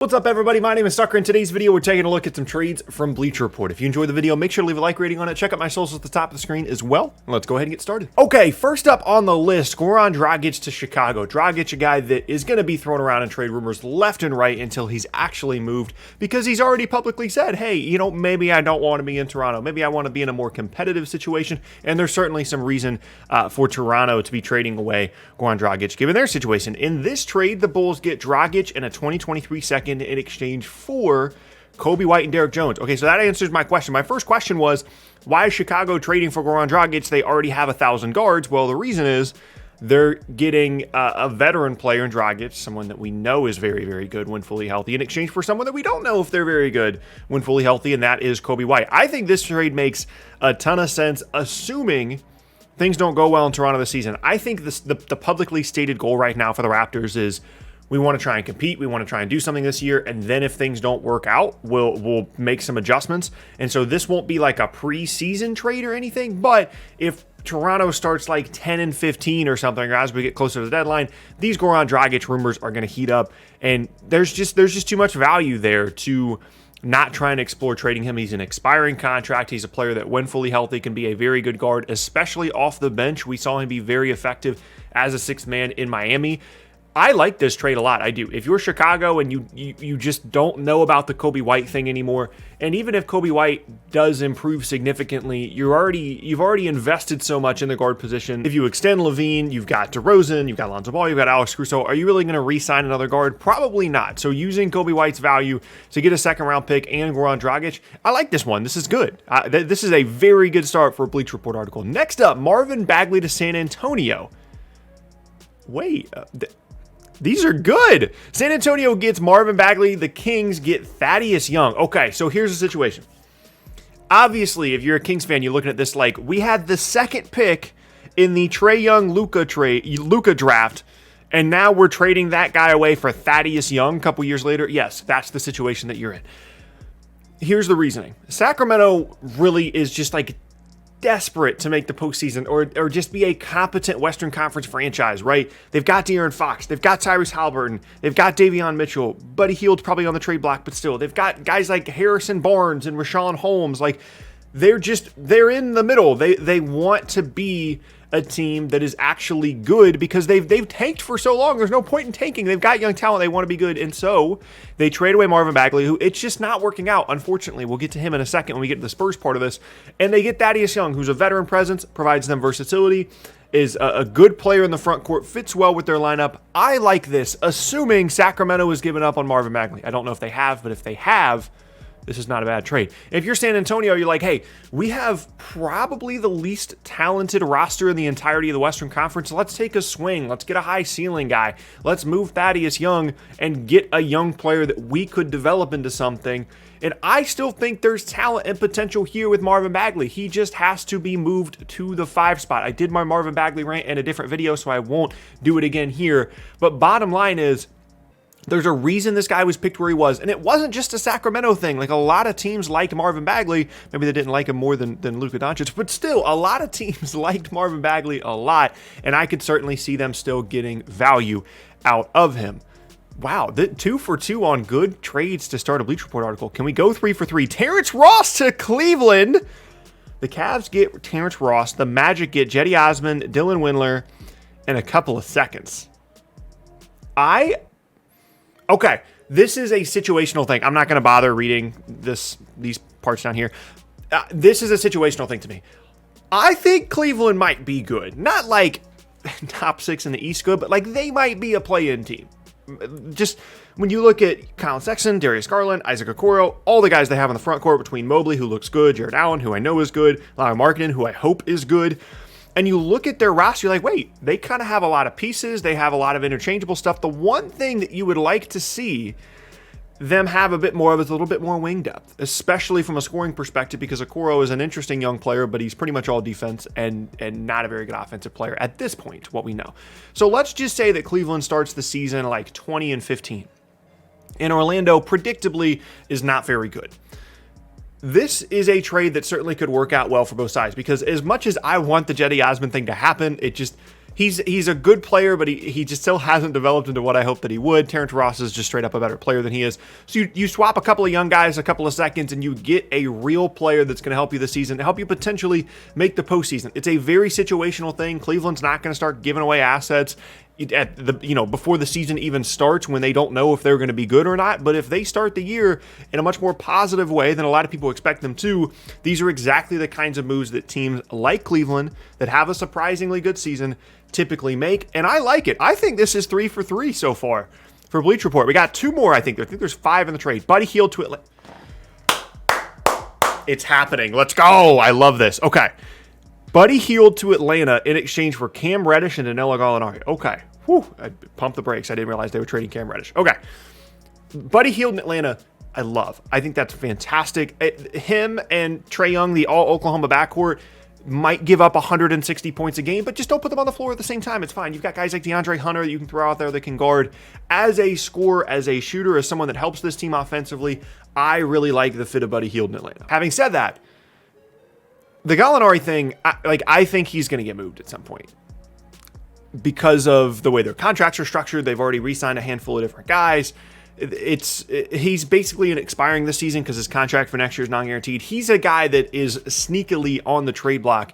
What's up, everybody? My name is Sucker. In today's video, we're taking a look at some trades from Bleacher Report. If you enjoyed the video, make sure to leave a like rating on it. Check out my socials at the top of the screen as well. And let's go ahead and get started. Okay, first up on the list, Goran Dragic to Chicago. Dragic, a guy that is going to be thrown around in trade rumors left and right until he's actually moved, because he's already publicly said, hey, maybe I don't want to be in Toronto. Maybe I want to be in a more competitive situation. And there's certainly some reason for Toronto to be trading away Goran Dragic, given their situation. In this trade, the Bulls get Dragic and a 2023 second in exchange for Coby White and Derrick Jones. Okay, so that answers my question. My first question was, why is Chicago trading for Goran Dragic? They already have 1,000 guards. Well, the reason is they're getting a veteran player in Dragic, someone that we know is very, very good when fully healthy, in exchange for someone that we don't know if they're very good when fully healthy, and that is Coby White. I think this trade makes a ton of sense, assuming things don't go well in Toronto this season. I think the publicly stated goal right now for the Raptors is we want to try and compete. We want to try and do something this year. And then if things don't work out, we'll make some adjustments. And so this won't be like a preseason trade or anything. But if Toronto starts like 10-15 or something, or as we get closer to the deadline, these Goran Dragic rumors are going to heat up. And there's just too much value there to not try and explore trading him. He's an expiring contract. He's a player that, when fully healthy, can be a very good guard, especially off the bench. We saw him be very effective as a sixth man in Miami. I like this trade a lot. I do. If you're Chicago and you just don't know about the Coby White thing anymore, and even if Coby White does improve significantly, you've already invested so much in the guard position. If you extend Levine, you've got DeRozan, you've got Lonzo Ball, you've got Alex Caruso. Are you really going to re-sign another guard? Probably not. So using Coby White's value to get a second-round pick and Goran Dragic, I like this one. This is good. This is a very good start for a Bleacher Report article. Next up, Marvin Bagley to San Antonio. Wait, these are good. San Antonio gets Marvin Bagley. The Kings get Thaddeus Young. Okay, so here's the situation. Obviously, if you're a Kings fan, you're looking at this like, we had the second pick in the Trae Young Luka draft, and now we're trading that guy away for Thaddeus Young a couple years later. Yes, that's the situation that you're in. Here's the reasoning. Sacramento really is just like desperate to make the postseason or just be a competent Western Conference franchise, right? They've got De'Aaron Fox, they've got Tyrese Haliburton, they've got Davion Mitchell, Buddy Hield probably on the trade block, but still, they've got guys like Harrison Barnes and Rashawn Holmes. Like, they're in the middle. They want to be a team that is actually good because they've tanked for so long. There's no point in tanking. They've got young talent. They want to be good. And so they trade away Marvin Bagley, who it's just not working out. Unfortunately, we'll get to him in a second when we get to the Spurs part of this. And they get Thaddeus Young, who's a veteran presence, provides them versatility, is a good player in the front court, fits well with their lineup. I like this, assuming Sacramento has given up on Marvin Bagley. I don't know if they have, but if they have, this is not a bad trade. If you're San Antonio, you're like, hey, we have probably the least talented roster in the entirety of the Western Conference. Let's take a swing. Let's get a high ceiling guy. Let's move Thaddeus Young and get a young player that we could develop into something. And I still think there's talent and potential here with Marvin Bagley. He just has to be moved to the 5 spot. I did my Marvin Bagley rant in a different video, so I won't do it again here. But bottom line is, there's a reason this guy was picked where he was, and it wasn't just a Sacramento thing. Like, a lot of teams liked Marvin Bagley. Maybe they didn't like him more than Luka Doncic, but still, a lot of teams liked Marvin Bagley a lot, and I could certainly see them still getting value out of him. Wow, 2 for 2 on good trades to start a Bleacher Report article. Can we go 3 for 3? Terence Ross to Cleveland. The Cavs get Terence Ross. The Magic get Cedi Osman, Dylan Windler, and a couple of seconds. Okay, this is a situational thing. I'm not going to bother reading these parts down here. This is a situational thing to me. I think Cleveland might be good. Not like top 6 in the East good, but like they might be a play-in team. Just when you look at Colin Sexton, Darius Garland, Isaac Okoro, all the guys they have in the front court between Mobley, who looks good, Jared Allen, who I know is good, Lauri Markkanen, who I hope is good. And you look at their roster, you're like, wait, they kind of have a lot of pieces. They have a lot of interchangeable stuff. The one thing that you would like to see them have a bit more of is a little bit more wing depth, especially from a scoring perspective, because Okoro is an interesting young player, but he's pretty much all defense and not a very good offensive player at this point, what we know. So let's just say that Cleveland starts the season like 20-15. And Orlando, predictably, is not very good. This is a trade that certainly could work out well for both sides, because as much as I want the Cedi Osman thing to happen, he's a good player, but he just still hasn't developed into what I hope that he would. Terence Ross is just straight up a better player than he is. So you swap a couple of young guys, a couple of seconds, and you get a real player that's going to help you this season, to help you potentially make the postseason. It's a very situational thing. Cleveland's not going to start giving away assets at the before the season even starts, when they don't know if they're going to be good or not. But if they start the year in a much more positive way than a lot of people expect them to, these are exactly the kinds of moves that teams like Cleveland that have a surprisingly good season typically make, and I like it. I think this is 3 for 3 so far for Bleacher Report. We got 2 more, I think. There's 5 in the trade. Buddy Hield to Atlanta. It's happening. Let's go. I love this. Okay. Buddy Hield to Atlanta in exchange for Cam Reddish and Danilo Gallinari. Okay. Whew. I pumped the brakes. I didn't realize they were trading Cam Reddish. Okay. Buddy Hield in Atlanta, I love. I think that's fantastic. Him and Trae Young, the all-Oklahoma backcourt, might give up 160 points a game, but just don't put them on the floor at the same time. It's fine. You've got guys like DeAndre Hunter that you can throw out there that can guard. As a scorer, as a shooter, as someone that helps this team offensively, I really like the fit of Buddy Hield in Atlanta. Having said that, the Gallinari thing, I think he's going to get moved at some point because of the way their contracts are structured. They've already re-signed a handful of different guys. He's basically expiring this season because his contract for next year is non-guaranteed. He's a guy that is sneakily on the trade block,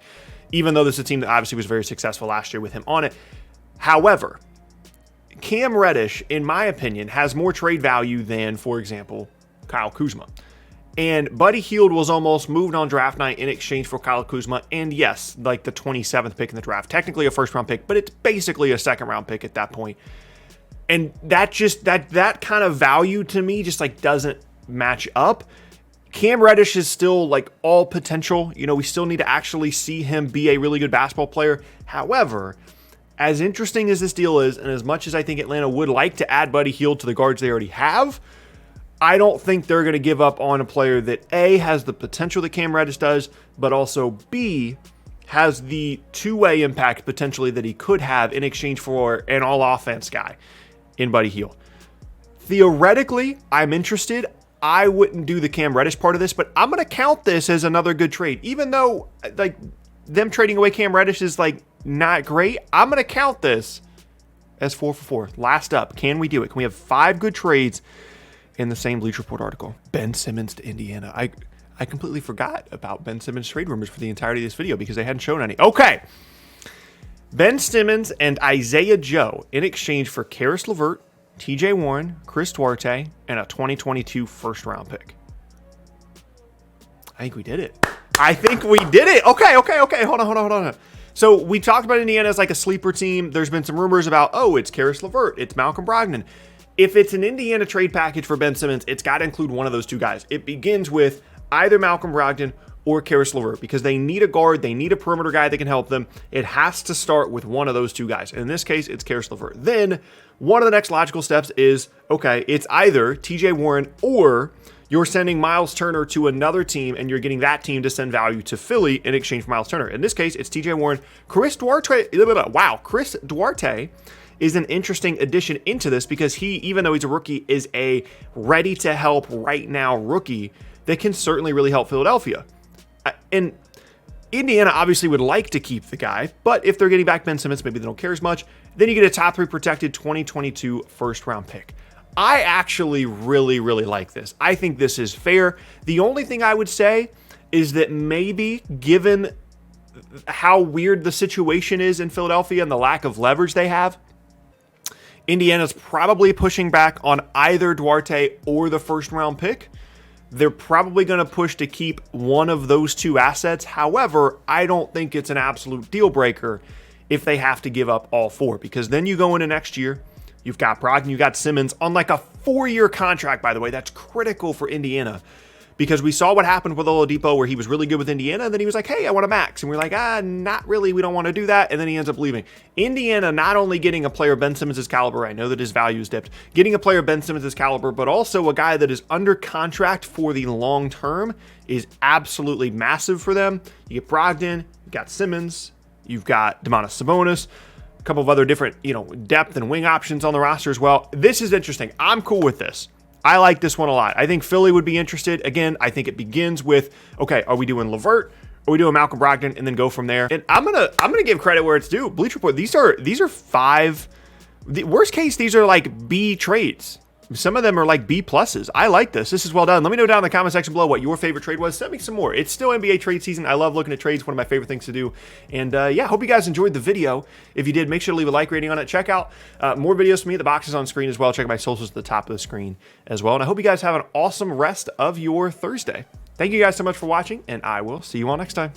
even though this is a team that obviously was very successful last year with him on it. However, Cam Reddish, in my opinion, has more trade value than, for example, Kyle Kuzma. And Buddy Hield was almost moved on draft night in exchange for Kyle Kuzma. And yes, like the 27th pick in the draft, technically a first-round pick, but it's basically a second-round pick at that point. And that kind of value to me just like doesn't match up. Cam Reddish is still like all potential. We still need to actually see him be a really good basketball player. However, as interesting as this deal is, and as much as I think Atlanta would like to add Buddy Hield to the guards they already have, I don't think they're going to give up on a player that A, has the potential that Cam Reddish does, but also B, has the two-way impact potentially that he could have in exchange for an all-offense guy in Buddy Hield. Theoretically, I'm interested. I wouldn't do the Cam Reddish part of this, but I'm going to count this as another good trade. Even though like them trading away Cam Reddish is like not great, I'm going to count this as 4 for 4. Last up, can we do it? Can we have 5 good trades in the same Bleacher Report article? Ben Simmons to Indiana. I completely forgot about Ben Simmons trade rumors for the entirety of this video because they hadn't shown any. Okay. Ben Simmons and Isaiah Joe in exchange for Karis LeVert, TJ Warren, Chris Duarte, and a 2022 first-round pick. I think we did it. Okay. Hold on. So we talked about Indiana as like a sleeper team. There's been some rumors about, it's Karis LeVert, it's Malcolm Brogdon. If it's an Indiana trade package for Ben Simmons, it's got to include one of those two guys. It begins with either Malcolm Brogdon or Karis LeVert because they need a guard, they need a perimeter guy that can help them. It has to start with one of those two guys. In this case, it's Karis LeVert. Then one of the next logical steps is, it's either TJ Warren or you're sending Miles Turner to another team and you're getting that team to send value to Philly in exchange for Miles Turner. In this case, it's TJ Warren. Chris Duarte is an interesting addition into this because he, even though he's a rookie, is a ready-to-help right-now rookie that can certainly really help Philadelphia. And Indiana obviously would like to keep the guy, but if they're getting back Ben Simmons, maybe they don't care as much. Then you get a top 3 protected 2022 first-round pick. I actually really, really like this. I think this is fair. The only thing I would say is that maybe given how weird the situation is in Philadelphia and the lack of leverage they have, Indiana's probably pushing back on either Duarte or the first-round pick. They're probably going to push to keep one of those two assets. However, I don't think it's an absolute deal breaker if they have to give up all 4, because then you go into next year, you've got Brogdon, you've got Simmons on like a 4-year contract, by the way. That's critical for Indiana because we saw what happened with Oladipo where he was really good with Indiana, and then he was like, hey, I want a max. And we're like, not really, we don't want to do that. And then he ends up leaving. Indiana not only getting a player Ben Simmons' caliber, I know that his value is dipped, getting a player Ben Simmons' caliber, but also a guy that is under contract for the long term is absolutely massive for them. You get Brogdon, you got Simmons, you've got Domantas Sabonis, a couple of other different, depth and wing options on the roster as well. This is interesting. I'm cool with this. I like this one a lot. I think Philly would be interested. Again, I think it begins with, are we doing LeVert? Or we do a Malcolm Brogdon and then go from there. And I'm gonna give credit where it's due. Bleacher Report, these are 5. The worst case, these are like B trades. Some of them are like B pluses. I like this. This is well done. Let me know down in the comment section below what your favorite trade was. Send me some more. It's still NBA trade season. I love looking at trades. One of my favorite things to do. And yeah, hope you guys enjoyed the video. If you did, make sure to leave a like rating on it. Check out more videos from me. The box is on screen as well. Check out my socials at the top of the screen as well. And I hope you guys have an awesome rest of your Thursday. Thank you guys so much for watching, and I will see you all next time.